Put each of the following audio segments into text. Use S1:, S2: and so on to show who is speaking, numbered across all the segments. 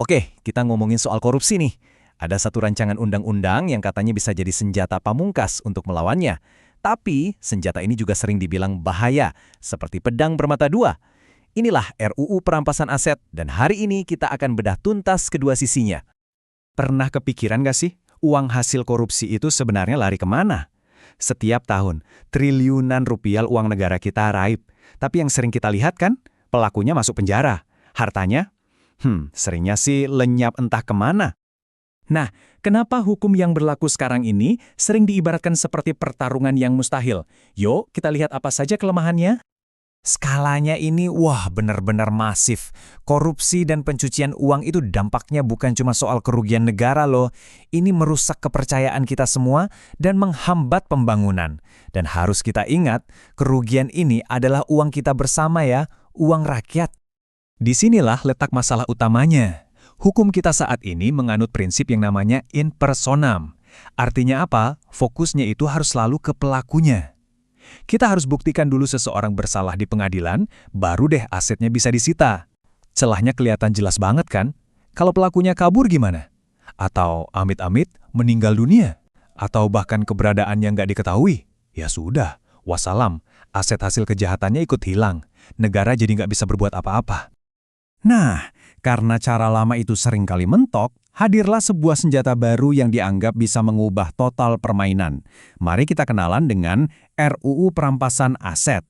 S1: Oke, kita ngomongin soal korupsi nih. Ada satu rancangan undang-undang yang katanya bisa jadi senjata pamungkas untuk melawannya. Tapi, senjata ini juga sering dibilang bahaya, seperti pedang bermata dua. Inilah RUU Perampasan Aset, dan hari ini kita akan bedah tuntas kedua sisinya.
S2: Pernah kepikiran gak sih, uang hasil korupsi itu sebenarnya lari kemana? Setiap tahun, triliunan rupiah uang negara kita raib. Tapi yang sering kita lihat kan, pelakunya masuk penjara. Hartanya? Seringnya sih lenyap entah kemana.
S3: Nah, kenapa hukum yang berlaku sekarang ini sering diibaratkan seperti pertarungan yang mustahil? Yuk, kita lihat apa saja kelemahannya.
S1: Skalanya ini, benar-benar masif. Korupsi dan pencucian uang itu dampaknya bukan cuma soal kerugian negara loh. Ini merusak kepercayaan kita semua dan menghambat pembangunan. Dan harus kita ingat, kerugian ini adalah uang kita bersama ya, uang rakyat.
S2: Disinilah letak masalah utamanya. Hukum kita saat ini menganut prinsip yang namanya in personam. Artinya apa? Fokusnya itu harus selalu ke pelakunya. Kita harus buktikan dulu seseorang bersalah di pengadilan, baru deh asetnya bisa disita. Celahnya kelihatan jelas banget kan? Kalau pelakunya kabur gimana? Atau amit-amit meninggal dunia? Atau bahkan keberadaannya nggak diketahui? Ya sudah, wassalam, aset hasil kejahatannya ikut hilang. Negara jadi nggak bisa berbuat apa-apa.
S3: Nah, karena cara lama itu sering kali mentok, hadirlah sebuah senjata baru yang dianggap bisa mengubah total permainan. Mari kita kenalan dengan RUU Perampasan Aset.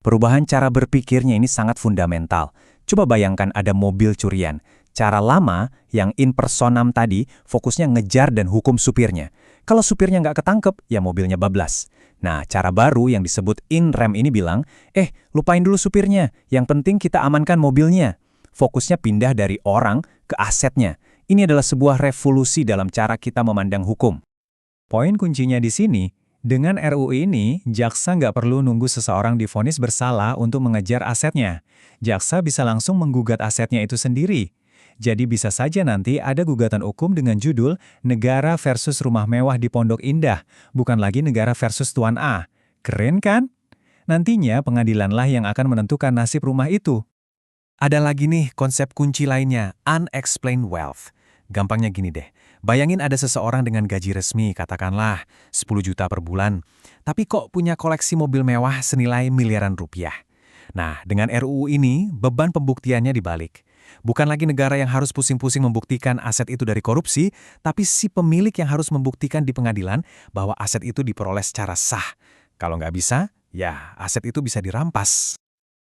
S1: Perubahan cara berpikirnya ini sangat fundamental. Coba bayangkan ada mobil curian. Cara lama yang in personam tadi fokusnya ngejar dan hukum supirnya. Kalau supirnya nggak ketangkep, ya mobilnya bablas. Nah, cara baru yang disebut in rem ini bilang, lupain dulu supirnya, yang penting kita amankan mobilnya. Fokusnya pindah dari orang ke asetnya. Ini adalah sebuah revolusi dalam cara kita memandang hukum.
S2: Poin kuncinya di sini, dengan RUU ini, jaksa nggak perlu nunggu seseorang divonis bersalah untuk mengejar asetnya. Jaksa bisa langsung menggugat asetnya itu sendiri. Jadi bisa saja nanti ada gugatan hukum dengan judul Negara versus Rumah Mewah di Pondok Indah, bukan lagi negara versus Tuan A. Keren kan? Nantinya pengadilanlah yang akan menentukan nasib rumah itu.
S1: Ada lagi nih konsep kunci lainnya, unexplained wealth. Gampangnya gini deh, bayangin ada seseorang dengan gaji resmi, katakanlah 10 juta per bulan, tapi kok punya koleksi mobil mewah senilai miliaran rupiah. Nah, dengan RUU ini, beban pembuktiannya dibalik. Bukan lagi negara yang harus pusing-pusing membuktikan aset itu dari korupsi, tapi si pemilik yang harus membuktikan di pengadilan bahwa aset itu diperoleh secara sah. Kalau nggak bisa, ya aset itu bisa dirampas.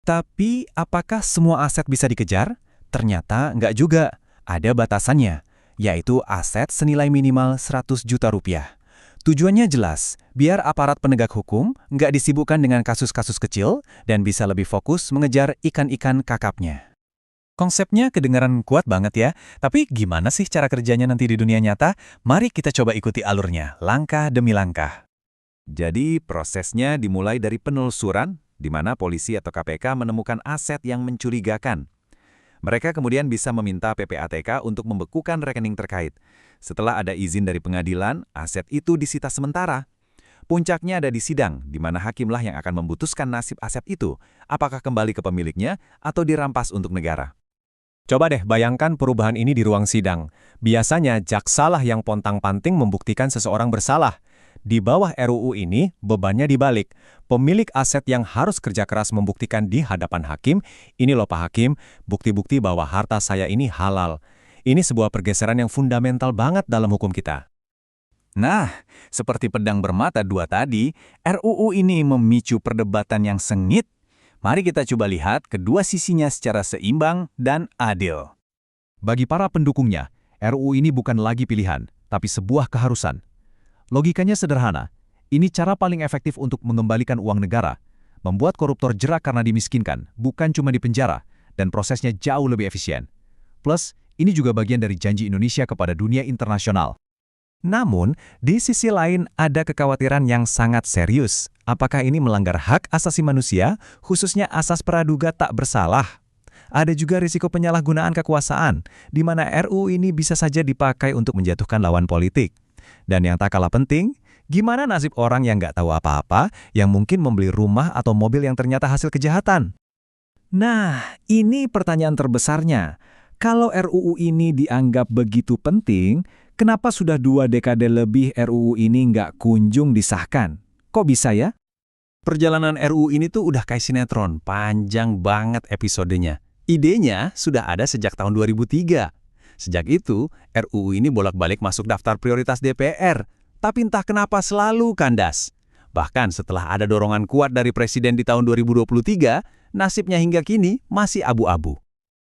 S1: Tapi, apakah semua aset bisa dikejar? Ternyata nggak juga. Ada batasannya, yaitu aset senilai minimal 100 juta rupiah. Tujuannya jelas, biar aparat penegak hukum nggak disibukkan dengan kasus-kasus kecil dan bisa lebih fokus mengejar ikan-ikan kakapnya. Konsepnya kedengaran kuat banget ya, tapi gimana sih cara kerjanya nanti di dunia nyata? Mari kita coba ikuti alurnya, langkah demi langkah. Jadi, prosesnya dimulai dari penelusuran, di mana polisi atau KPK menemukan aset yang mencurigakan. Mereka kemudian bisa meminta PPATK untuk membekukan rekening terkait. Setelah ada izin dari pengadilan, aset itu disita sementara. Puncaknya ada di sidang, di mana hakimlah yang akan memutuskan nasib aset itu, apakah kembali ke pemiliknya atau dirampas untuk negara.
S2: Coba deh bayangkan perubahan ini di ruang sidang. Biasanya jaksalah yang pontang-panting membuktikan seseorang bersalah. Di bawah RUU ini, bebannya dibalik. Pemilik aset yang harus kerja keras membuktikan di hadapan hakim, ini loh Pak Hakim, bukti-bukti bahwa harta saya ini halal. Ini sebuah pergeseran yang fundamental banget dalam hukum kita.
S1: Nah, seperti pedang bermata dua tadi, RUU ini memicu perdebatan yang sengit. Mari kita coba lihat kedua sisinya secara seimbang dan adil.
S3: Bagi para pendukungnya, RUU ini bukan lagi pilihan, tapi sebuah keharusan. Logikanya sederhana, ini cara paling efektif untuk mengembalikan uang negara, membuat koruptor jerak karena dimiskinkan, bukan cuma dipenjara, dan prosesnya jauh lebih efisien. Plus, ini juga bagian dari janji Indonesia kepada dunia internasional.
S2: Namun, di sisi lain ada kekhawatiran yang sangat serius. Apakah ini melanggar hak asasi manusia, khususnya asas praduga tak bersalah? Ada juga risiko penyalahgunaan kekuasaan, di mana RUU ini bisa saja dipakai untuk menjatuhkan lawan politik. Dan yang tak kalah penting, gimana nasib orang yang nggak tahu apa-apa, yang mungkin membeli rumah atau mobil yang ternyata hasil kejahatan?
S3: Nah, ini pertanyaan terbesarnya.
S2: Kalau RUU ini dianggap begitu penting, kenapa sudah 2 dekade lebih RUU ini nggak kunjung disahkan? Kok bisa ya?
S1: Perjalanan RUU ini tuh udah kayak sinetron, panjang banget episodenya. Idenya sudah ada sejak tahun 2003. Sejak itu, RUU ini bolak-balik masuk daftar prioritas DPR. Tapi entah kenapa selalu kandas. Bahkan setelah ada dorongan kuat dari Presiden di tahun 2023, nasibnya hingga kini masih abu-abu.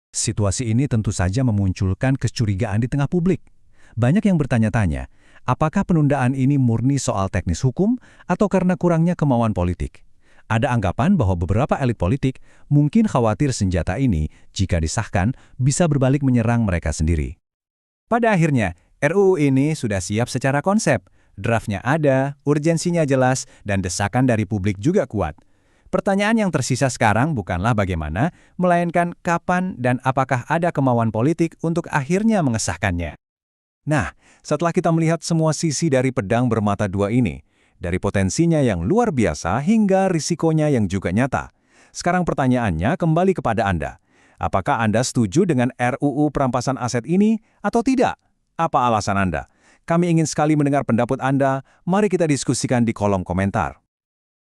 S2: Situasi ini tentu saja memunculkan kecurigaan di tengah publik. Banyak yang bertanya-tanya, apakah penundaan ini murni soal teknis hukum atau karena kurangnya kemauan politik? Ada anggapan bahwa beberapa elit politik mungkin khawatir senjata ini, jika disahkan, bisa berbalik menyerang mereka sendiri. Pada akhirnya, RUU ini sudah siap secara konsep. Draftnya ada, urgensinya jelas, dan desakan dari publik juga kuat. Pertanyaan yang tersisa sekarang bukanlah bagaimana, melainkan kapan dan apakah ada kemauan politik untuk akhirnya mengesahkannya. Nah, setelah kita melihat semua sisi dari pedang bermata dua ini, dari potensinya yang luar biasa hingga risikonya yang juga nyata, sekarang pertanyaannya kembali kepada Anda. Apakah Anda setuju dengan RUU perampasan aset ini atau tidak? Apa alasan Anda? Kami ingin sekali mendengar pendapat Anda. Mari kita diskusikan di kolom komentar.